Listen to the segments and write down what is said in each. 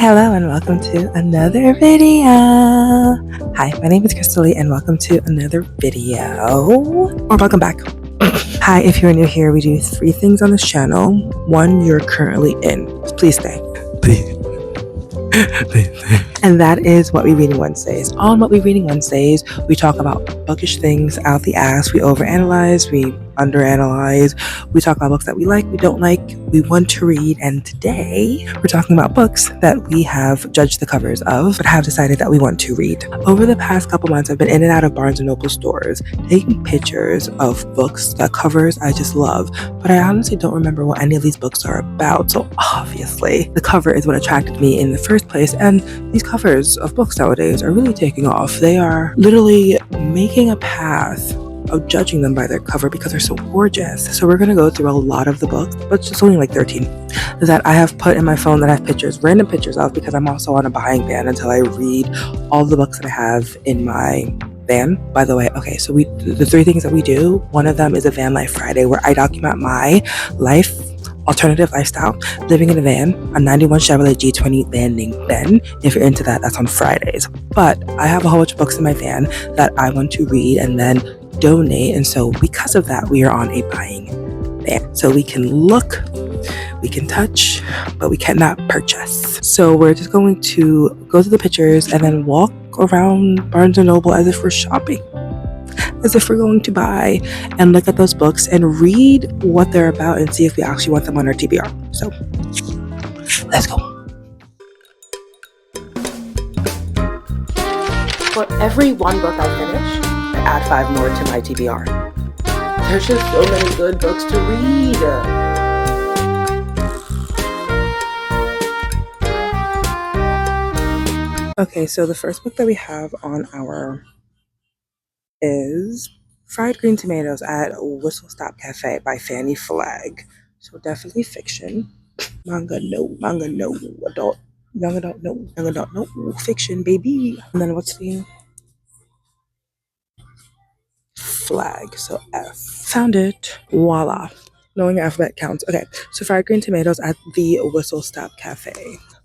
Hello and welcome to another video. Hi, my name is Crystal Lee and welcome to another video. Or welcome back. Hi, if you're new here, we do 3 things on this channel. 1, you're currently in. Please stay. Please. And that is What We Reading Wednesdays. On What We Reading Wednesdays, we talk about bookish things out the ass. We overanalyze, we underanalyze. We talk about books that we like, we don't like, we want to read. And today, we're talking about books that we have judged the covers of, but have decided that we want to read. Over the past couple months, I've been in and out of Barnes & Noble stores, taking pictures of books, that covers I just love, but I honestly don't remember what any of these books are about. So obviously, the cover is what attracted me in the first place, and these covers of books nowadays are really taking off. They are literally making a path of judging them by their cover because they're so gorgeous. So we're going to go through a lot of the books, but it's only like 13 that I have put in my phone that I have pictures, random pictures of, because I'm also on a buying ban until I read all the books that I have in my van. By the way, okay, so the 3 things that we do, one of them is a Van Life Friday where I document my life, alternative lifestyle, living in a van, a 91 Chevrolet G20 van named Ben. If you're into that, that's on Fridays. But I have a whole bunch of books in my van that I want to read and then donate, and so because of that, we are on a buying ban. So we can look, we can touch, but we cannot purchase. So we're just going to go to the pictures and then walk around Barnes & Noble as if we're shopping, as if we're going to buy, and look at those books and read what they're about and see if we actually want them on our TBR. So let's go. For every 1 book I finish, I add 5 more to my TBR. There's just so many good books to read. Okay, so the first book that we have on our is Fried Green Tomatoes at Whistle Stop Cafe by Fanny Flagg. So definitely fiction. Manga no, adult, young adult no, fiction baby. And then what's the flag? So F. Found it. Voila. Knowing your alphabet counts. Okay, so Fried Green Tomatoes at the Whistle Stop Cafe.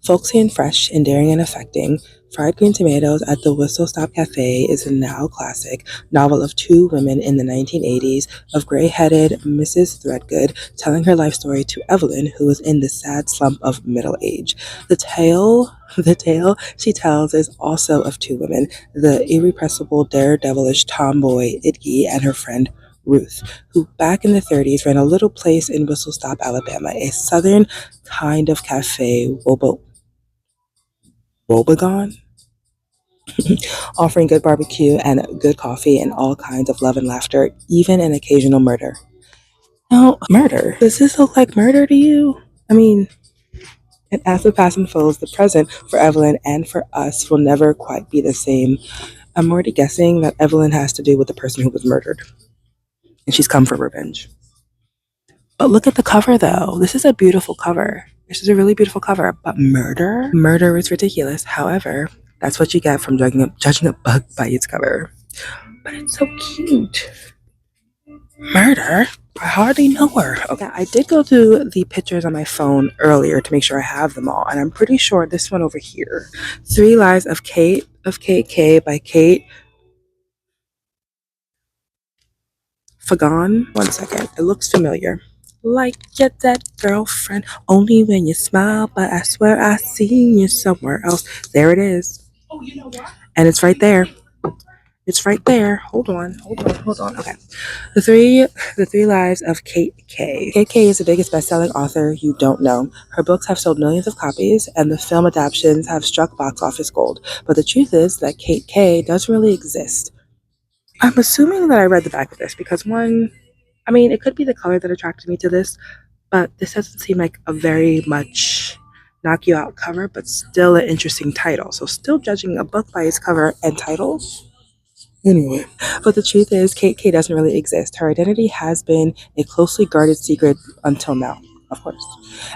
Folksy and fresh, endearing and affecting, Fried Green Tomatoes at the Whistle Stop Cafe is a now classic novel of 2 women in the 1980s of gray-headed Mrs. Threadgood telling her life story to Evelyn, who is in the sad slump of middle age. The tale she tells is also of 2 women, the irrepressible, daredevilish tomboy Idgy and her friend Ruth, who back in the 30s ran a little place in Whistle Stop, Alabama, a southern kind of cafe, Wobegon, offering good barbecue and good coffee and all kinds of love and laughter, even an occasional murder. Now, murder? Does this look like murder to you? I mean, and as the past unfolds, the present for Evelyn and for us will never quite be the same. I'm already guessing that Evelyn has to do with the person who was murdered, and she's come for revenge. But look at the cover, though. This is a beautiful cover. This is a really beautiful cover. But murder? Murder is ridiculous. However, that's what you get from judging a book by its cover. But it's so cute. Murder? I hardly know her. Okay, I did go through the pictures on my phone earlier to make sure I have them all, and I'm pretty sure this one over here, 3 Lives of Kate K by Kate Fagan. One second, it looks familiar. Like you're that girlfriend, only when you smile, but I swear I seen you somewhere else. There it is. Oh, you know what? And it's right there. It's right there. Hold on. Okay. The three Lives of Kate K. Kate K is the biggest best-selling author you don't know. Her books have sold millions of copies, and the film adaptations have struck box office gold. But the truth is that Kate K doesn't really exist. I'm assuming that I read the back of this because it could be the color that attracted me to this, but this doesn't seem like a very much knock you out cover, but still an interesting title. So still judging a book by its cover and title. Anyway, but the truth is Kate K doesn't really exist. Her identity has been a closely guarded secret until now. Of course.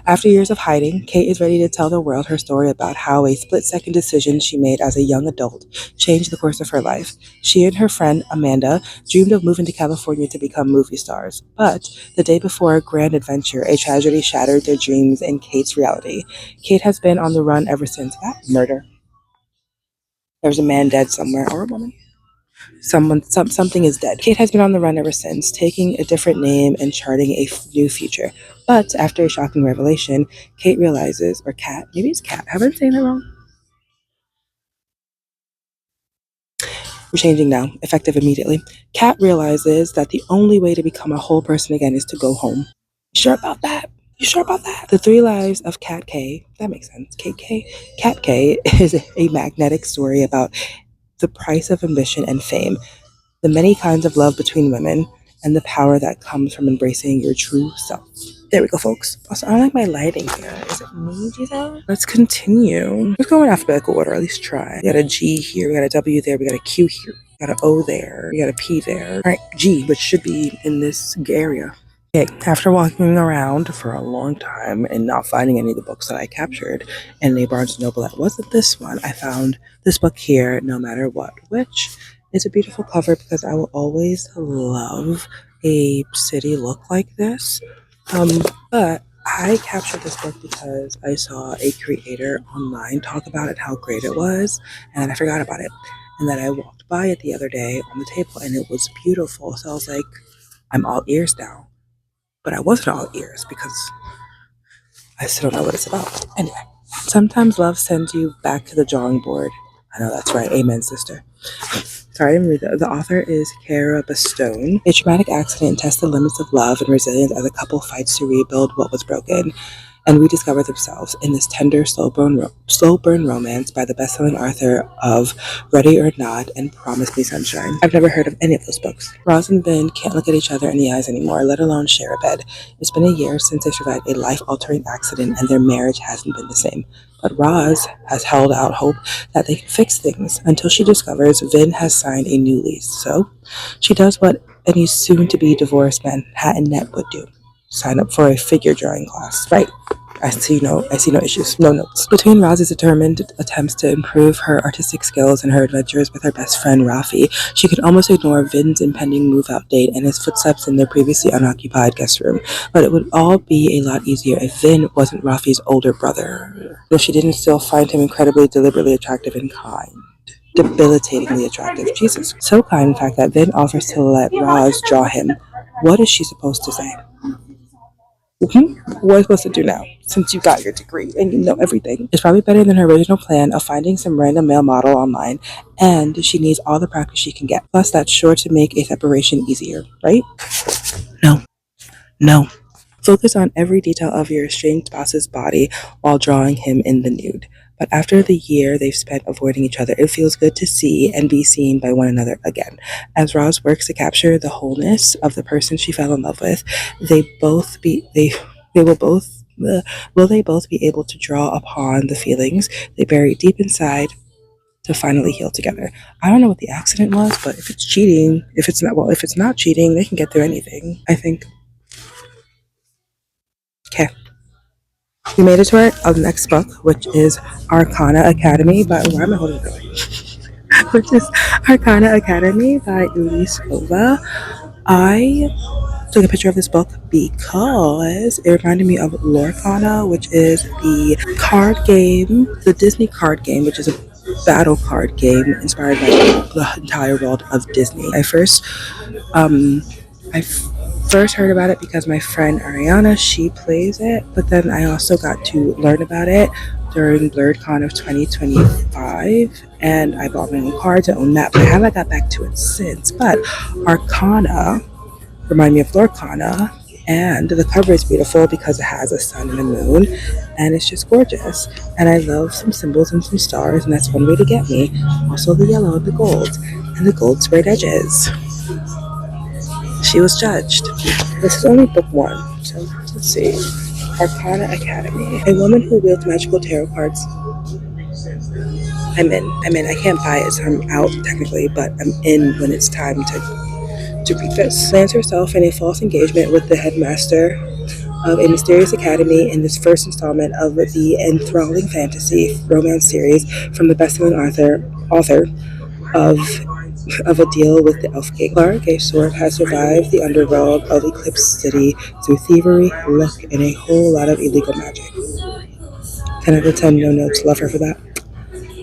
After years of hiding, Kate is ready to tell the world her story about how a split second decision she made as a young adult changed the course of her life. She and her friend Amanda dreamed of moving to California to become movie stars. But the day before a grand adventure, a tragedy shattered their dreams and Kate's reality. Kate has been on the run ever since that murder. There's a man dead somewhere, or a woman. Something is dead. Kate has been on the run ever since, taking a different name and charting a new future. But after a shocking revelation, Kate realizes, or Cat, maybe it's Cat. Have I been saying that wrong? We're changing now, effective immediately. Cat realizes that the only way to become a whole person again is to go home. You sure about that? You sure about that? The Three Lives of Cat K. That makes sense. Kate K. Cat K is a magnetic story about the price of ambition and fame, the many kinds of love between women, and the power that comes from embracing your true self. There we go, folks. Also, I don't like my lighting here. Is it me, Jesus? Let's continue. Let's go in alphabetical order, at least try. We got a G here, we got a W there, we got a Q here, we got an O there, we got a P there. All right, G, which should be in this area. Okay, after walking around for a long time and not finding any of the books that I captured in a Barnes& Noble that wasn't this one, I found this book here, No Matter What, which is a beautiful cover because I will always love a city look like this. Um, but I captured this book because I saw a creator online talk about it, how great it was, and then I forgot about it. And then I walked by it the other day on the table and it was beautiful. So I was like, I'm all ears now. But I wasn't all ears because I still don't know what it's about. Anyway, sometimes love sends you back to the drawing board. I know that's right. Amen, sister. Sorry, I didn't read that. The author is Cara Bastone. A traumatic accident tests the limits of love and resilience as a couple fights to rebuild what was broken and rediscover themselves in this tender, slow burn romance by the best-selling author of Ready or Not and Promise Me Sunshine. I've never heard of any of those books. Roz and Vin can't look at each other in the eyes anymore, let alone share a bed. It's been a year since they survived a life-altering accident and their marriage hasn't been the same. But Roz has held out hope that they can fix things until she discovers Vin has signed a new lease. So she does what any soon-to-be divorced Manhattan net would do. Sign up for a figure drawing class. Right. I see no issues, no notes. Between Roz's determined attempts to improve her artistic skills and her adventures with her best friend Rafi, she could almost ignore Vin's impending move-out date and his footsteps in their previously unoccupied guest room. But it would all be a lot easier if Vin wasn't Rafi's older brother. Though she didn't still find him incredibly deliberately attractive and kind. Debilitatingly attractive. Jesus. So kind, in fact, that Vin offers to let Roz draw him. What is she supposed to say? What are you supposed to do now? Since you got your degree and you know everything. It's probably better than her original plan of finding some random male model online, and she needs all the practice she can get. Plus, that's sure to make a separation easier, right? No. No. Focus on every detail of your estranged boss's body while drawing him in the nude. But after the year they've spent avoiding each other, it feels good to see and be seen by one another again. As Roz works to capture the wholeness of the person she fell in love with, they will both will they both be able to draw upon the feelings they bury deep inside to finally heal together. I don't know what the accident was, but if it's cheating, if it's not cheating, they can get through anything, I think. Okay. We made it to our next book, which is Arcana Academy by, why am I holding it away? Which is Arcana Academy by Elise Hova. I took a picture of this book because it reminded me of Lorcana, which is the card game, the Disney card game, which is a battle card game inspired by the entire world of Disney. Um, I first heard about it because my friend Ariana, she plays it, but then I also got to learn about it during BlurredCon of 2025, and I bought my own cards and own that, but I haven't got back to it since. But Arcana remind me of Lorcana, and the cover is beautiful because it has a sun and a moon, and it's just gorgeous. And I love some symbols and some stars, and that's one way to get me. Also the yellow and the gold sprayed edges. She was judged. This is only book one, so let's see. Arcana Academy. A woman who wields magical tarot cards. I'm in. I can't buy it, so I'm out technically, but I'm in when it's time to read this. Lands herself in a false engagement with the headmaster of a mysterious academy in this first installment of the enthralling fantasy romance series from the best-selling author of a deal with the Elf King. Clara Gaysword has survived the underworld of Eclipse City through thievery, luck, and a whole lot of illegal magic. 10 out of 10 no notes. Love her for that.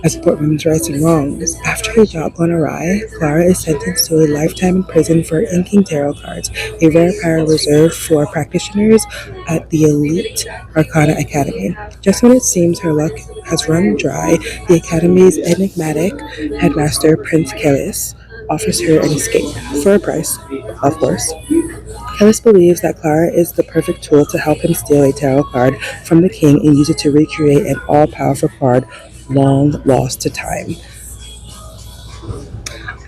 I support women's rights and wrongs. After a job gone awry, Clara is sentenced to a lifetime in prison for inking tarot cards, a rare power reserved for practitioners at the elite Arcana Academy. Just when it seems her luck has run dry, the Academy's enigmatic headmaster, Prince Kellis, offers her an escape for a price, of course. Kellis believes that Clara is the perfect tool to help him steal a tarot card from the king and use it to recreate an all-powerful card long lost to time.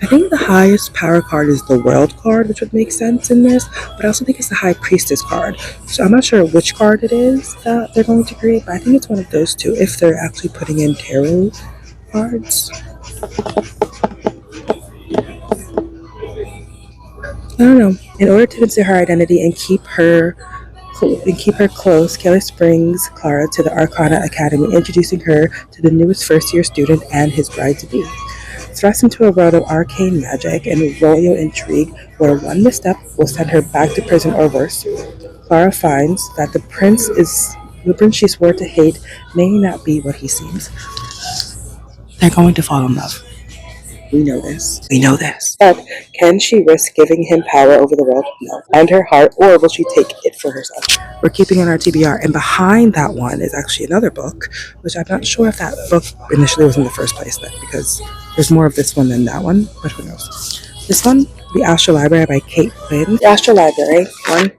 I think the highest power card is the World card, which would make sense in this, but I also think it's the High Priestess card. So I'm not sure which card it is that they're going to create, but I think it's one of those two if they're actually putting in tarot cards. I don't know. In order to conceal her identity and keep her close, Kellis brings Clara to the Arcana Academy, introducing her to the newest first-year student and his bride-to-be. Thrust into a world of arcane magic and royal intrigue, where one misstep will send her back to prison or worse, Clara finds that the prince she swore to hate may not be what he seems. They're going to fall in love. We know this. We know this. But can she risk giving him power over the world? No. And her heart, or will she take it for herself? We're keeping in our TBR, and behind that one is actually another book, which I'm not sure if that book initially was in the first place then, because there's more of this one than that one, but who knows. This one, The Astral Library by Kate Quinn. The Astral Library, one,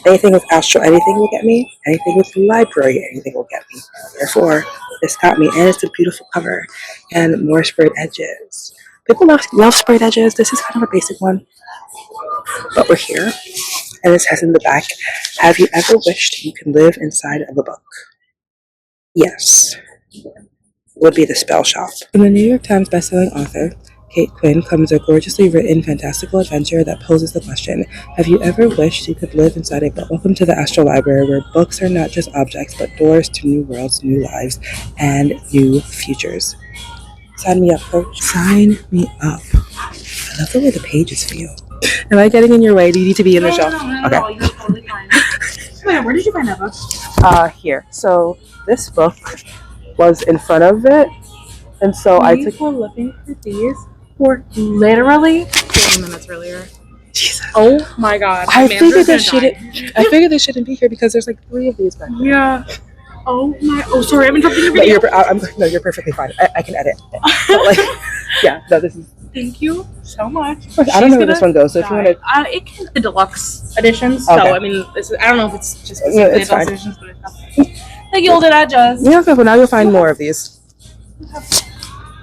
anything with astral, anything will get me. Anything with library, anything will get me. Therefore, this got me, and it's a beautiful cover, and more sprayed edges. People love sprayed edges. This is kind of a basic one, but we're here. And it says in the back, have you ever wished you could live inside of a book? Yes, would be the spell shop. From the New York Times bestselling author, Kate Quinn, comes a gorgeously written fantastical adventure that poses the question, have you ever wished you could live inside a book? Welcome to the Astral Library, where books are not just objects, but doors to new worlds, new lives, and new futures. Sign me up, coach. Sign me up. I love the way the pages feel. Am I getting in your way? Do you need to be in the shelf? No, you're totally fine. Wait, where did you find that book? Here. So this book was in front of it, and so I took. We were looking for these for literally 40 minutes earlier. Jesus. Oh my god. I figured they shouldn't be here because there's like 3 of these back there. Yeah. Oh my. Oh, sorry. I'm interrupting your video. You're perfectly fine. I can edit. But this is. Thank you so much. I don't know where this one goes, so if you want to. It can the deluxe editions. So Okay. I mean, I don't know if it's just Yeah, it's deluxe fine. editions, but it's not. The gilded edges. Yeah, okay, well now you'll find more of these.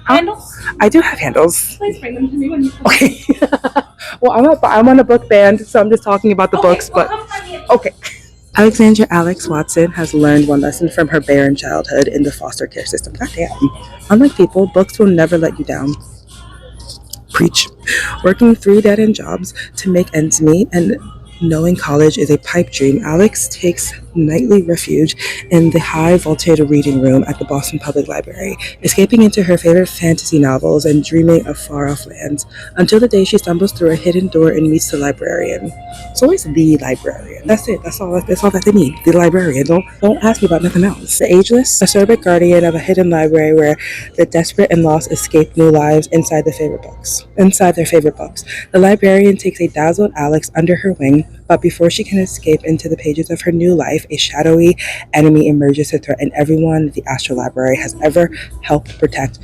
Handles. I do have handles. Please bring them to me when you come. Okay. Well, I'm on a book band, so I'm just talking about the books, but okay. Alexandra Alex Watson has learned one lesson from her barren childhood in the foster care system. Goddamn. Unlike people, books will never let you down. Preach. Working 3 dead-end jobs to make ends meet and knowing college is a pipe dream, Alex takes nightly refuge in the high-vaulted reading room at the Boston Public Library, escaping into her favorite fantasy novels and dreaming of far-off lands, until the day she stumbles through a hidden door and meets the librarian. It's always the librarian. That's it. That's all that they need. The librarian. Don't ask me about nothing else. The ageless, acerbic guardian of a hidden library where the desperate and lost escape new lives inside their favorite books. The librarian takes a dazzled Alex under her wing, but before she can escape into the pages of her new life, a shadowy enemy emerges to threaten everyone the Astral Library has ever helped protect.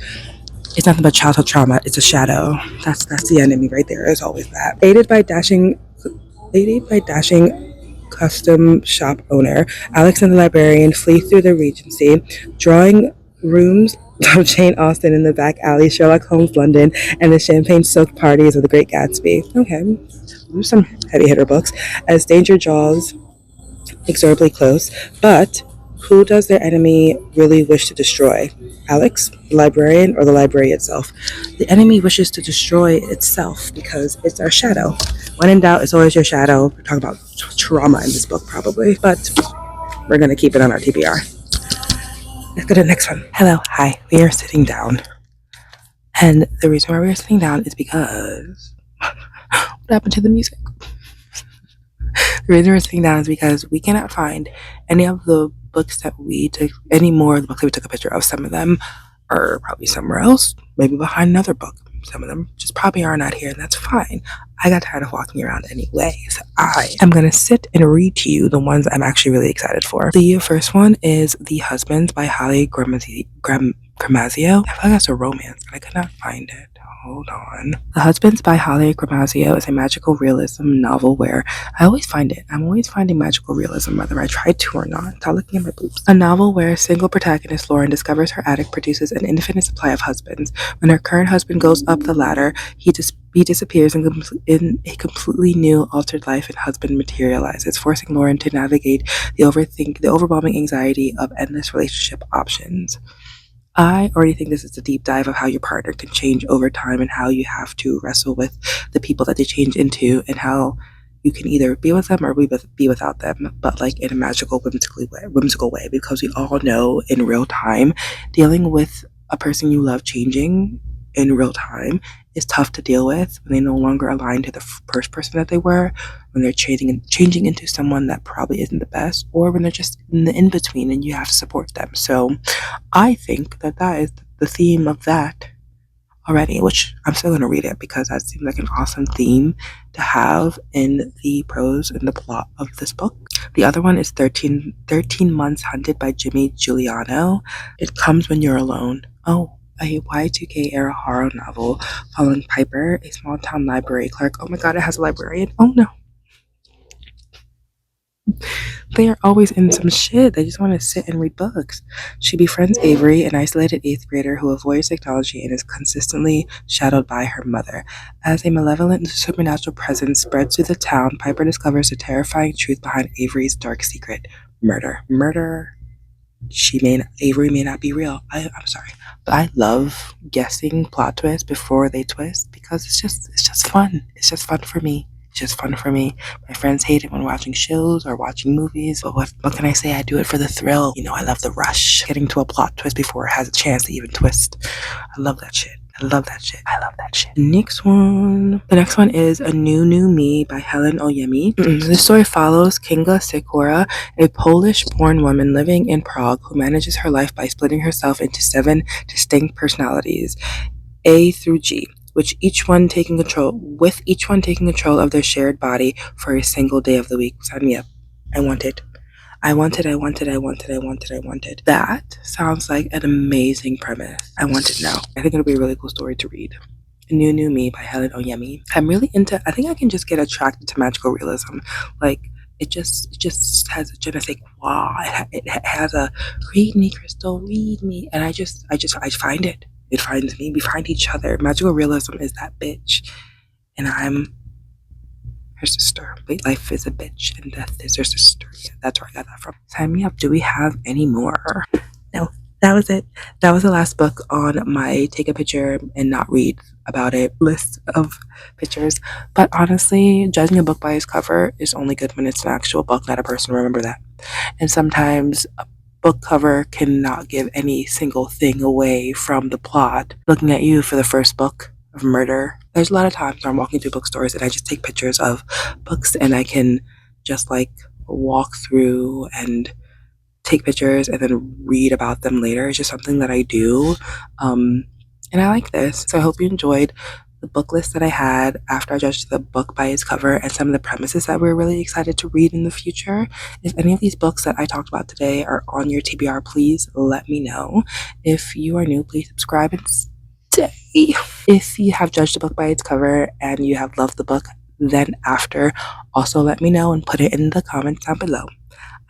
It's nothing but childhood trauma. It's a shadow. That's the enemy right there. It's always that. Aided by dashing custom shop owner, Alex and the librarian flee through the Regency, drawing rooms of Jane Austen in the back alley, Sherlock Holmes London, and the champagne-soaked parties of the Great Gatsby. Okay, there's some heavy hitter books, as danger draws inexorably close, but who does their enemy really wish to destroy? Alex, the librarian, or the library itself? The enemy wishes to destroy itself because it's our shadow. When in doubt, it's always your shadow. We're talking about trauma in this book, probably. But We're gonna keep it on our TBR. Let's go to the next one. Hello, hi. We are sitting down, and the reason why we are sitting down is because what happened to the music? The reason we're sitting down is because we cannot find any of the books that we took, any more of the books that we took a picture of. Some of them are probably somewhere else, maybe behind another book. Some of them just probably are not here, and that's fine. I got tired of walking around anyway, so I am going to sit and read to you the ones I'm actually really excited for. The first one is The Husbands by Holly Gramazio. I feel like that's a romance, but I could not find it. Hold on. The Husbands by Holly Gramazio is a magical realism novel where I'm always finding magical realism, whether I try to or not. Stop looking at my boobs. A novel where single protagonist Lauren discovers her attic produces an infinite supply of husbands. When her current husband goes up the ladder, he disappears in a completely new, altered life, and husband materializes, forcing Lauren to navigate the overwhelming anxiety of endless relationship options. I already think this is a deep dive of how your partner can change over time and how you have to wrestle with the people that they change into and how you can either be with them or be without them, but like in a magical, whimsical way, because we all know in real time, dealing with a person you love changing in real time is tough to deal with when they no longer align to the first person that they were, when they're changing into someone that probably isn't the best, or when they're just in the in between and you have to support them. So I think that is the theme of that already, which I'm still going to read it because that seems like an awesome theme to have in the prose and the plot of this book. The other one is 13 Months Hunted by Jimmy Giuliano. It Comes When You're Alone. Oh, a Y2K era horror novel following Piper, a small town library clerk. Oh my god, it has a librarian. Oh no. They are always in some shit. They just want to sit and read books. She befriends Avery, an isolated 8th grader who avoids technology and is consistently shadowed by her mother. As a malevolent supernatural presence spreads through the town, Piper discovers the terrifying truth behind Avery's dark secret: murder. Avery may not be real. I'm sorry, but I love guessing plot twists before they twist because it's just fun. It's just fun for me. Just fun for me. My friends hate it when watching shows or watching movies, but what can I say? I do it for the thrill. I love the rush, getting to a plot twist before it has a chance to even twist. I love that shit. The next one is A New Me by Helen Oyemi. This story follows Kinga Sikora, a Polish-born woman living in Prague who manages her life by splitting herself into 7 distinct personalities, A through G, with each one taking control of their shared body for a single day of the week. Sign me up. I want it. That sounds like an amazing premise. I want it now. I think it'll be a really cool story to read. A New Me by Helen Oyemi. I think I can just get attracted to magical realism. Like, it just has a je ne sais quoi. It has a read me, Crystal, read me. And I find it. It finds me. We find each other. Magical realism is that bitch. And I'm her sister. Wait, life is a bitch and death is her sister. Yeah, that's where I got that from. Sign me up. Do we have any more? No, that was it. That was the last book on my take a picture and not read about it list of pictures. But honestly, judging a book by its cover is only good when it's an actual book, not a person. Remember that. And sometimes a book cover cannot give any single thing away from the plot. Looking at you for the first book of murder. There's a lot of times where I'm walking through bookstores and I just take pictures of books and I can just like walk through and take pictures and then read about them later. It's just something that I do. And I like this. So I hope you enjoyed the book list that I had after I judged the book by its cover and some of the premises that we're really excited to read in the future. If any of these books that I talked about today are on your TBR, please let me know. If you are new, please subscribe and stay. If you have judged a book by its cover and you have loved the book, then after, also let me know and put it in the comments down below.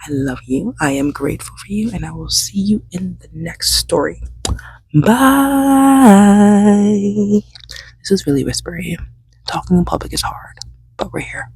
I love you. I am grateful for you, and I will see you in the next story. Bye. This is really whispery. Talking in public is hard, but we're here.